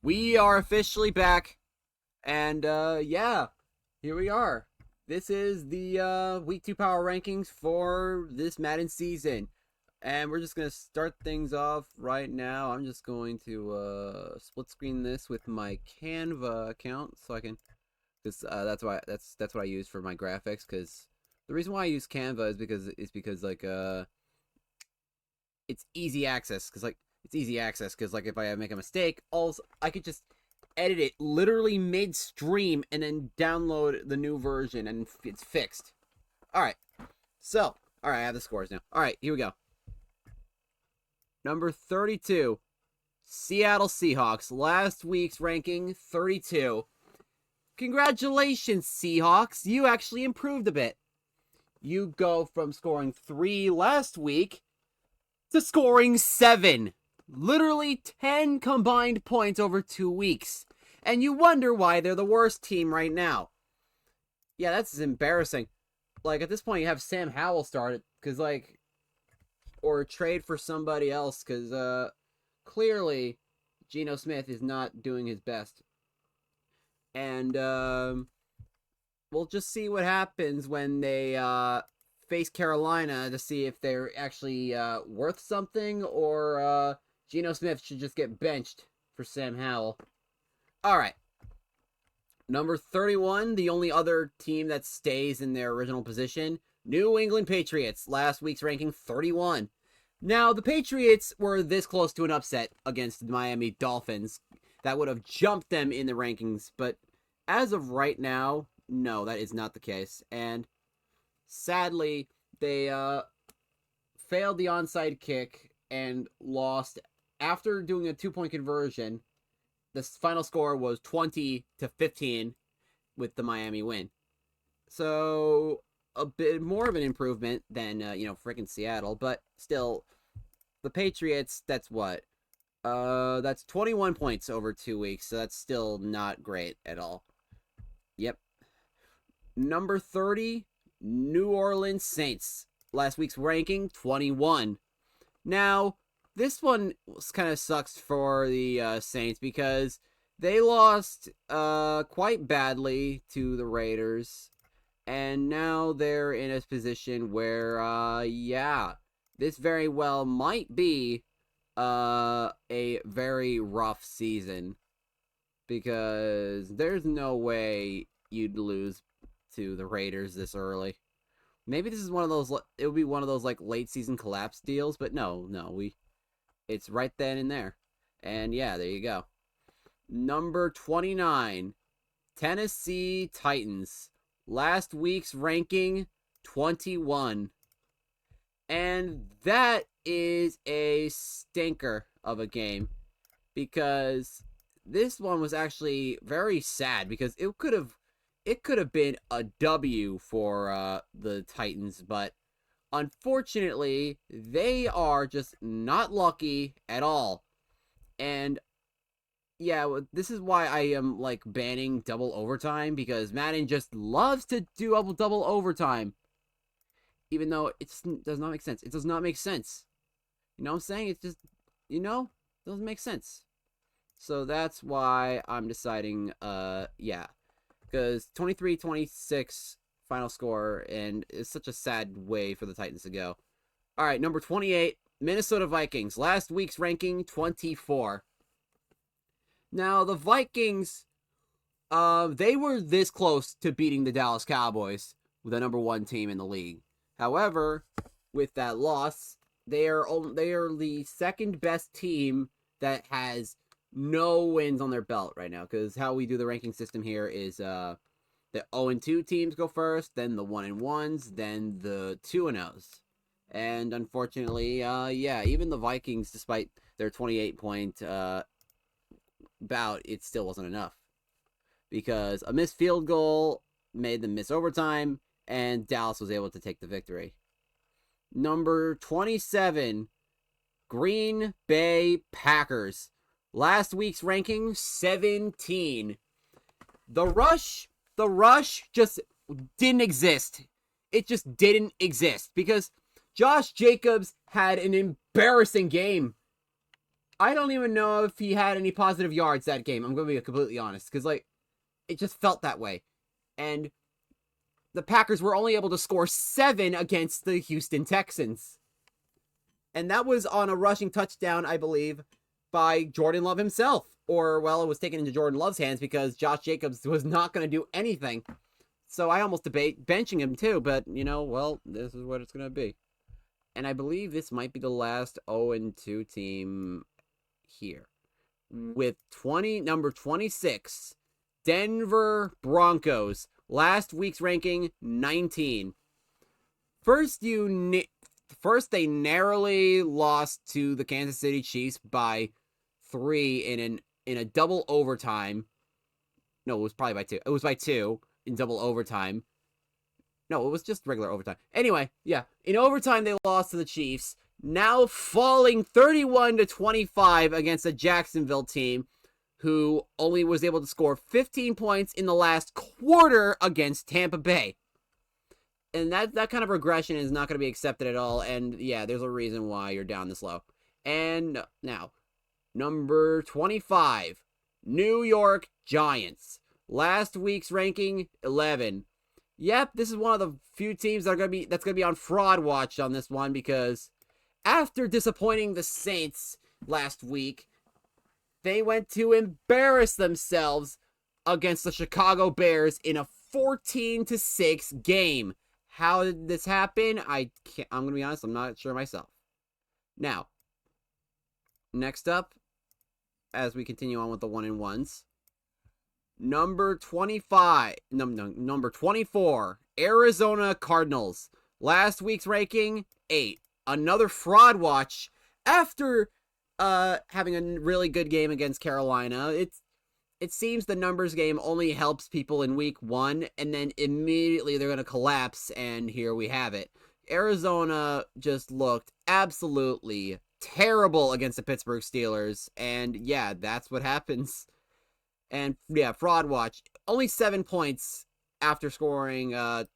We are officially back, and yeah, here we are. This is the week 2 power rankings for this Madden season, and we're just gonna start things off right now. I'm just going to split screen this with my Canva account so I can. This that's what I use for my graphics. Because the reason why I use Canva is because like it's easy access. Because like if I make a mistake, also I could just edit it literally midstream and then download the new version and it's fixed. All right. So, all right, I have the scores now. All right, here we go. Number 32, Seattle Seahawks. Last week's ranking 32. Congratulations, Seahawks. You actually improved a bit. You go from scoring 3 last week to scoring 7. Literally 10 combined points over 2 weeks. And you wonder why they're the worst team right now. Yeah, that's embarrassing. Like, at this point, you have Sam Howell start it, because, like, or trade for somebody else, because, clearly, Geno Smith is not doing his best. And, we'll just see what happens when they, face Carolina to see if they're actually, worth something, or, Geno Smith should just get benched for Sam Howell. All right. Number 31, the only other team that stays in their original position, New England Patriots. Last week's ranking 31. Now, the Patriots were this close to an upset against the Miami Dolphins. That would have jumped them in the rankings, but as of right now, no, that is not the case. And sadly, they failed the onside kick and lost after doing a 2-point conversion. The final score was 20-15 with the Miami win. So a bit more of an improvement than freaking Seattle, but still, the Patriots. That's what. That's 21 points over 2 weeks. So that's still not great at all. Yep. Number 30, New Orleans Saints. Last week's ranking 21. Now, this one kind of sucks for the Saints because they lost quite badly to the Raiders, and now they're in a position where, this very well might be a very rough season because there's no way you'd lose to the Raiders this early. Maybe this is one of those. It would be one of those like late season collapse deals, but no, it's right then and there. And yeah, there you go. Number 29, Tennessee Titans. Last week's ranking 21. And that is a stinker of a game because this one was actually very sad because it could have been a W for the Titans, but unfortunately, they are just not lucky at all. And yeah, this is why I am like banning double overtime because Madden just loves to do double overtime. Even though it does not make sense. It does not make sense. You know what I'm saying? It's just, doesn't make sense. So that's why I'm deciding, yeah. Because 23-26 final score, and it's such a sad way for the Titans to go. All right, number 28, Minnesota Vikings. Last week's ranking 24. Now, the Vikings, they were this close to beating the Dallas Cowboys, the number 1 team in the league. However, with that loss, they are the second best team that has no wins on their belt right now. Because how we do the ranking system here is the 0-2 teams go first, then the 1-1s, then the 2-0s. And unfortunately, even the Vikings, despite their 28-point bout, it still wasn't enough. Because a missed field goal made them miss overtime, and Dallas was able to take the victory. Number 27, Green Bay Packers. Last week's ranking, 17. The rush just didn't exist. It just didn't exist because Josh Jacobs had an embarrassing game. I don't even know if he had any positive yards that game. I'm going to be completely honest, because like it just felt that way. And the Packers were only able to score 7 against the Houston Texans. And that was on a rushing touchdown, I believe, by Jordan Love himself. Or, well, it was taken into Jordan Love's hands because Josh Jacobs was not going to do anything. So I almost debate benching him too, but, well, this is what it's going to be. And I believe this might be the last 0-2 team here. With number 26, Denver Broncos. Last week's ranking, 19. First, they narrowly lost to the Kansas City Chiefs by 3 in a double overtime. No, it was probably by 2. It was by 2 in double overtime. No, it was just regular overtime. Anyway, yeah, in overtime they lost to the Chiefs. Now falling 31-25 against the Jacksonville team, who only was able to score 15 points in the last quarter against Tampa Bay. And that kind of regression is not going to be accepted at all. And yeah, there's a reason why you're down this low. And now, number 25, New York Giants. Last week's ranking, 11. Yep, this is one of the few teams that's going to be on fraud watch on this one, because after disappointing the Saints last week, they went to embarrass themselves against the Chicago Bears in a 14-6 game. How did this happen? I'm going to be honest, I'm not sure myself. Now, next up, as we continue on with the 1-1s, number 24, Arizona Cardinals. Last week's ranking, 8. Another fraud watch after having a really good game against Carolina. It seems the numbers game only helps people in week 1, and then immediately they're going to collapse, and here we have it. Arizona just looked absolutely terrible against the Pittsburgh Steelers, and yeah, that's what happens. And yeah, fraud watch. Only 7 points after scoring a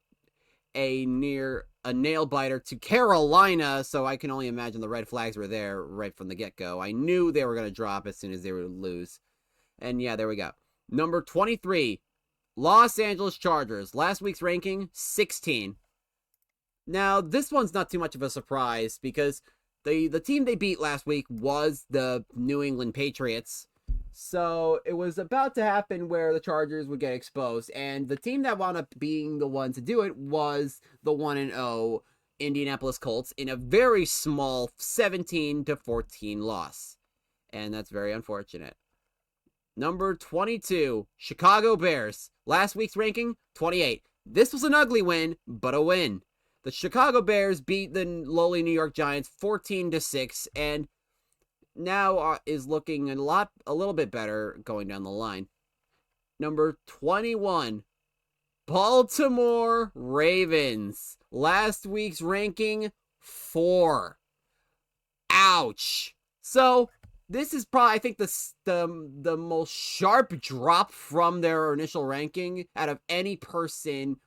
nail-biter to Carolina, so I can only imagine the red flags were there right from the get-go. I knew they were going to drop as soon as they would lose. And yeah, there we go. Number 23, Los Angeles Chargers. Last week's ranking, 16. Now, this one's not too much of a surprise because the team they beat last week was the New England Patriots. So it was about to happen where the Chargers would get exposed. And the team that wound up being the one to do it was the 1-0 Indianapolis Colts in a very small 17-14 loss. And that's very unfortunate. Number 22, Chicago Bears. Last week's ranking, 28. This was an ugly win, but a win. The Chicago Bears beat the lowly New York Giants 14-6, and now is looking a little bit better going down the line. Number 21, Baltimore Ravens. Last week's ranking, 4. Ouch. So this is probably, I think, the most sharp drop from their initial ranking out of any person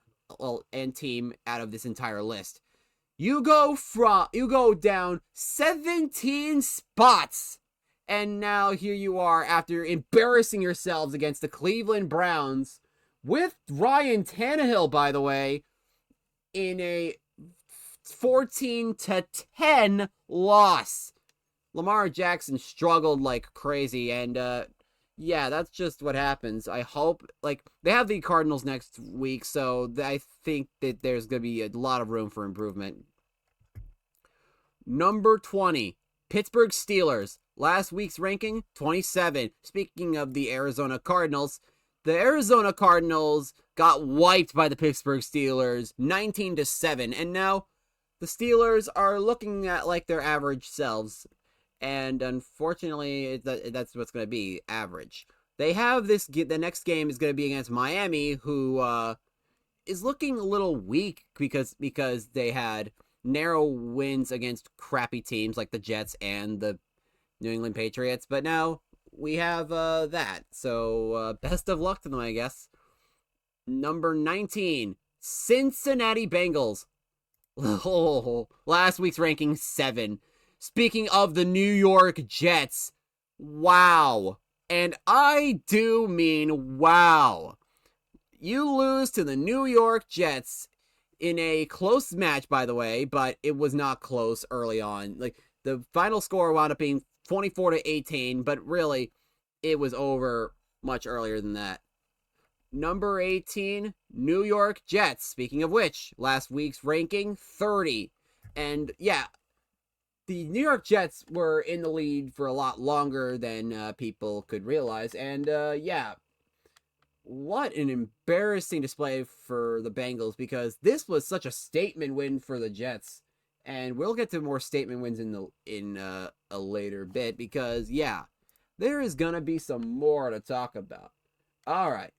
and team out of this entire list. You go down 17 spots, and now here you are after embarrassing yourselves against the Cleveland Browns with Ryan Tannehill, by the way, in a 14-10 loss. Lamar Jackson struggled like crazy, and yeah, that's just what happens. I hope, they have the Cardinals next week, so I think that there's going to be a lot of room for improvement. Number 20, Pittsburgh Steelers. Last week's ranking, 27. Speaking of the Arizona Cardinals, the Arizona Cardinals got wiped by the Pittsburgh Steelers 19-7, and now the Steelers are looking at like their average selves. And unfortunately, that's what's going to be, average. They have the next game is going to be against Miami, who is looking a little weak because they had narrow wins against crappy teams like the Jets and the New England Patriots. But now we have that. So best of luck to them, I guess. Number 19, Cincinnati Bengals. Oh, last week's ranking, 7. Speaking of the New York Jets, Wow. And I do mean wow. You lose to the New York Jets in a close match, by the way, but it was not close early on. Like, the final score wound up being 24-18, but really, it was over much earlier than that. Number 18, New York Jets. Speaking of which, last week's ranking 30. And yeah, the New York Jets were in the lead for a lot longer than people could realize. And yeah, what an embarrassing display for the Bengals, because this was such a statement win for the Jets. And we'll get to more statement wins in a later bit, because yeah, there is gonna be some more to talk about. All right.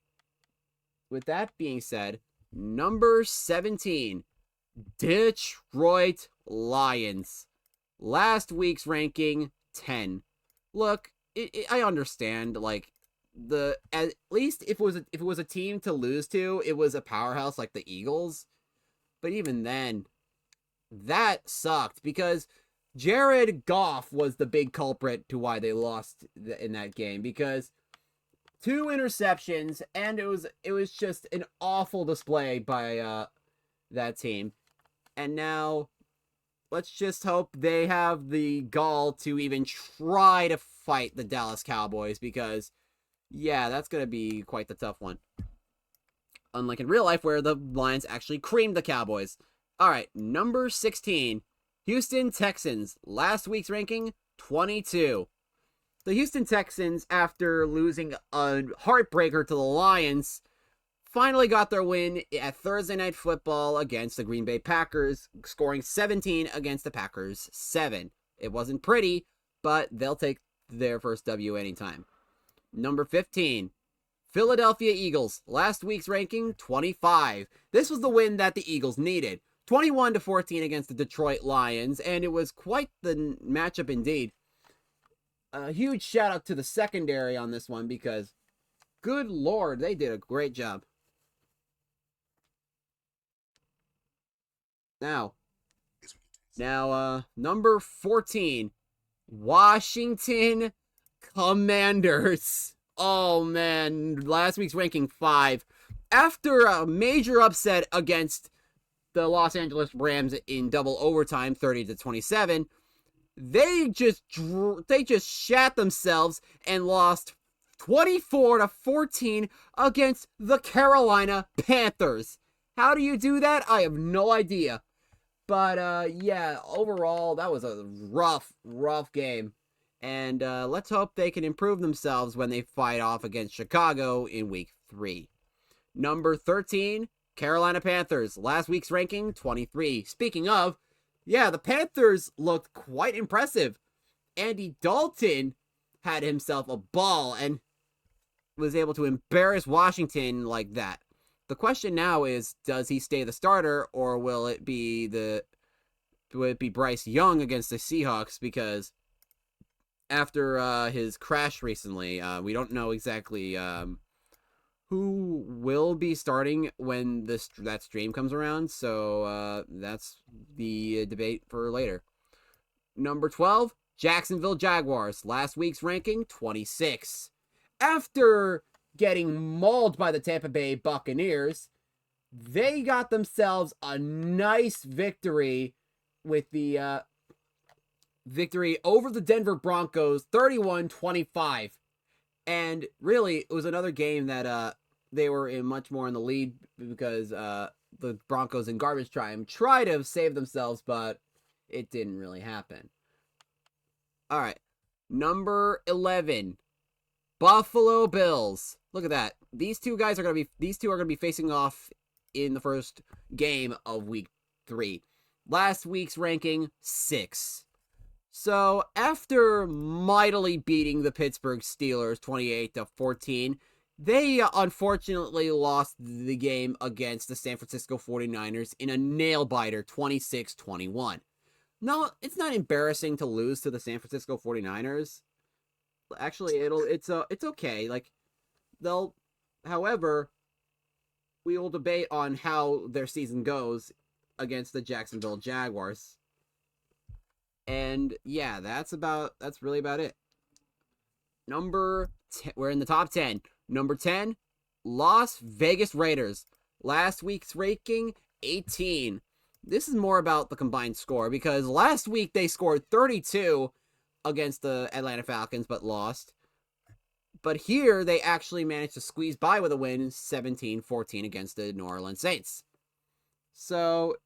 With that being said, number 17, Detroit Lions. Last week's ranking 10. Look, I understand, like, at least if it was a team to lose to, it was a powerhouse like the Eagles. But even then, that sucked, because Jared Goff was the big culprit to why they lost in that game, because 2 interceptions, and it was just an awful display by that team. And now let's just hope they have the gall to even try to fight the Dallas Cowboys, because yeah, that's going to be quite the tough one. Unlike in real life, where the Lions actually creamed the Cowboys. All right, number 16, Houston Texans. Last week's ranking, 22. The Houston Texans, after losing a heartbreaker to the Lions, finally got their win at Thursday Night Football against the Green Bay Packers, scoring 17 against the Packers 7. It wasn't pretty, but they'll take their first W anytime. Number 15, Philadelphia Eagles. Last week's ranking, 25. This was the win that the Eagles needed. 21-14 against the Detroit Lions, and it was quite the matchup indeed. A huge shout out to the secondary on this one, because good lord, they did a great job. Now, number 14, Washington Commanders. Oh man, last week's ranking 5. After a major upset against the Los Angeles Rams in double overtime, 30-27, they just shat themselves and lost 24-14 against the Carolina Panthers. How do you do that? I have no idea. But yeah, overall, that was a rough game. And let's hope they can improve themselves when they fight off against Chicago in week 3. Number 13, Carolina Panthers. Last week's ranking, 23. Speaking of, yeah, the Panthers looked quite impressive. Andy Dalton had himself a ball and was able to embarrass Washington like that. The question now is, does he stay the starter, or will it be Bryce Young against the Seahawks? Because after his crash recently, we don't know exactly who will be starting when that stream comes around. So that's the debate for later. Number 12, Jacksonville Jaguars. Last week's ranking, 26. After getting mauled by the Tampa Bay Buccaneers, they got themselves a nice victory with the victory over the Denver Broncos, 31-25. And really, it was another game that they were much more in the lead, because the Broncos in garbage time tried to save themselves, but it didn't really happen. All right, number 11, Buffalo Bills. Look at that. These two are going to be facing off in the first game of week 3. Last week's ranking, 6. So, after mightily beating the Pittsburgh Steelers 28-14, they unfortunately lost the game against the San Francisco 49ers in a nail-biter, 26-21. No, it's not embarrassing to lose to the San Francisco 49ers. Actually, it's okay. Like, however, we will debate on how their season goes against the Jacksonville Jaguars. And yeah, that's really about it. We're in the top 10. Number 10, Las Vegas Raiders. Last week's ranking, 18. This is more about the combined score because last week they scored 32 against the Atlanta Falcons but lost. But here they actually managed to squeeze by with a win, 17-14 against the New Orleans Saints. So,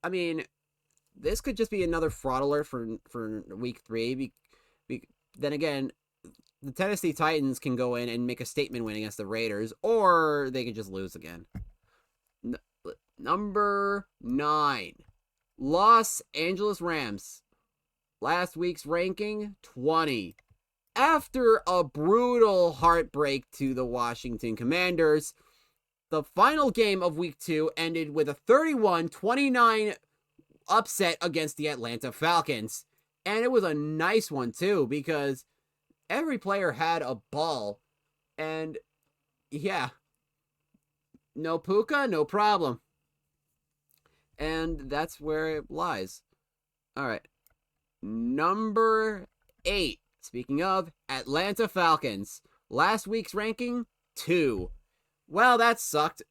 I mean, this could just be another fraud alert for week 3. Then again, the Tennessee Titans can go in and make a statement win against the Raiders, or they could just lose again. Number 9, Los Angeles Rams. Last week's ranking, 20. After a brutal heartbreak to the Washington Commanders, the final game of week 2 ended with a 31-29 upset against the Atlanta Falcons. And it was a nice one too, because every player had a ball. And yeah, no Puka, no problem. And that's where it lies. All right. Number 8. Speaking of, Atlanta Falcons. Last week's ranking, 2. Well, that sucked.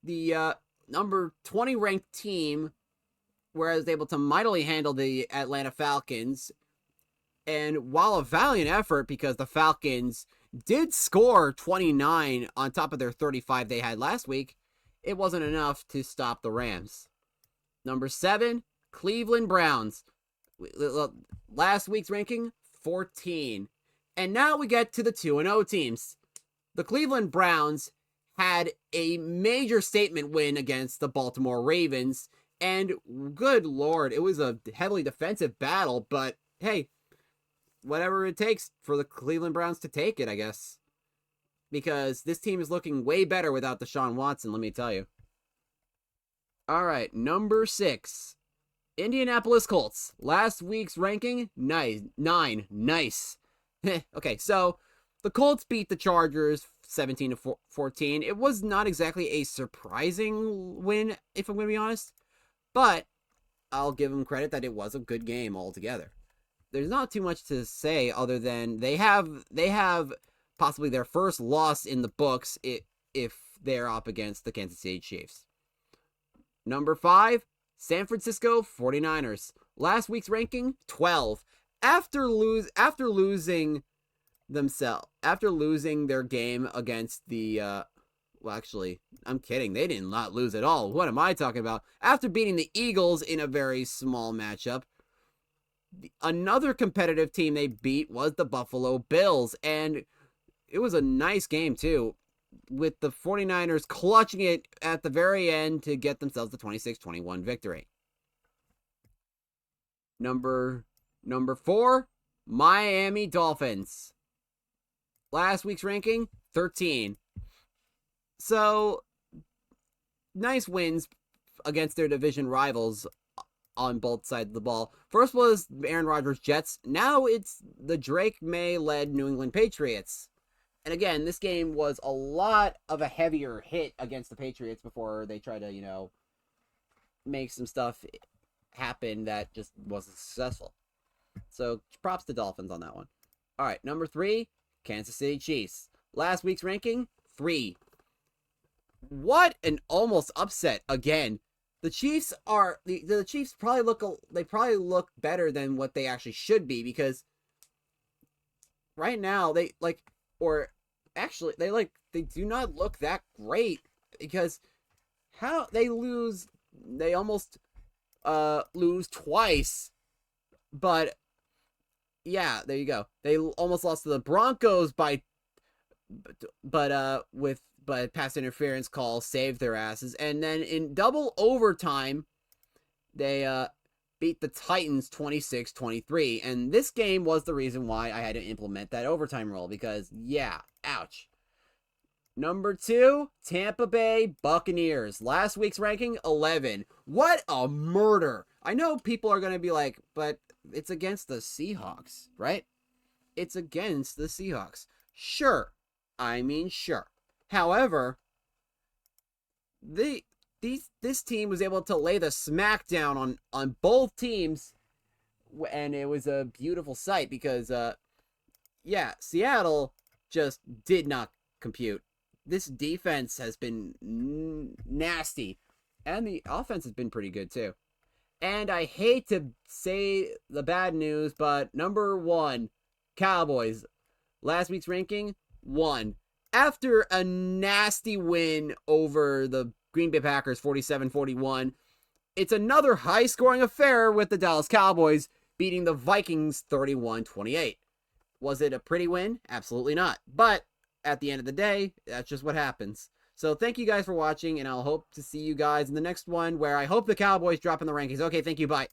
The number 20 ranked team was able to mightily handle the Atlanta Falcons. And while a valiant effort, because the Falcons did score 29 on top of their 35 they had last week, it wasn't enough to stop the Rams. Number 7, Cleveland Browns. Last week's ranking, 14. And now we get to the 2-0 teams. The Cleveland Browns had a major statement win against the Baltimore Ravens. And good lord, it was a heavily defensive battle. But hey, whatever it takes for the Cleveland Browns to take it, I guess. Because this team is looking way better without Deshaun Watson, let me tell you. All right, number 6. Indianapolis Colts. Last week's ranking, 9. Nice. Okay, so the Colts beat the Chargers 17-14. It was not exactly a surprising win, if I'm going to be honest. But I'll give them credit that it was a good game altogether. There's not too much to say other than they have possibly their first loss in the books if they're up against the Kansas City Chiefs. Number 5, San Francisco 49ers. Last week's ranking, 12. After losing their game against the well, actually, I'm kidding. They did not lose at all. What am I talking about? After beating the Eagles in a very small matchup, another competitive team they beat was the Buffalo Bills, and it was a nice game too, with the 49ers clutching it at the very end to get themselves the 26-21 victory. Number 4, Miami Dolphins. Last week's ranking, 13. So, nice wins against their division rivals on both sides of the ball. First was Aaron Rodgers' Jets. Now it's the Drake May-led New England Patriots. And again, this game was a lot of a heavier hit against the Patriots before they tried to, make some stuff happen that just wasn't successful. So, props to Dolphins on that one. All right, number 3, Kansas City Chiefs. Last week's ranking, 3. What an almost upset again. The Chiefs the Chiefs probably look better than what they actually should be, because right now they do not look that great, because they almost lose twice. But yeah, there you go. They almost lost to the Broncos but pass interference call saved their asses. And then in double overtime, they beat the Titans 26-23. And this game was the reason why I had to implement that overtime rule, because, yeah, ouch. Number 2, Tampa Bay Buccaneers. Last week's ranking, 11. What a murder. I know people are going to be like, but it's against the Seahawks, right? It's against the Seahawks. Sure. However, this team was able to lay the smackdown on both teams, and it was a beautiful sight, because yeah, Seattle just did not compute. This defense has been nasty, and the offense has been pretty good too. And I hate to say the bad news, but number one, Cowboys. Last week's ranking, 1. After a nasty win over the Green Bay Packers 47-41, it's another high-scoring affair with the Dallas Cowboys beating the Vikings 31-28. Was it a pretty win? Absolutely not. But at the end of the day, that's just what happens. So thank you guys for watching, and I'll hope to see you guys in the next one where I hope the Cowboys drop in the rankings. Okay, thank you. Bye.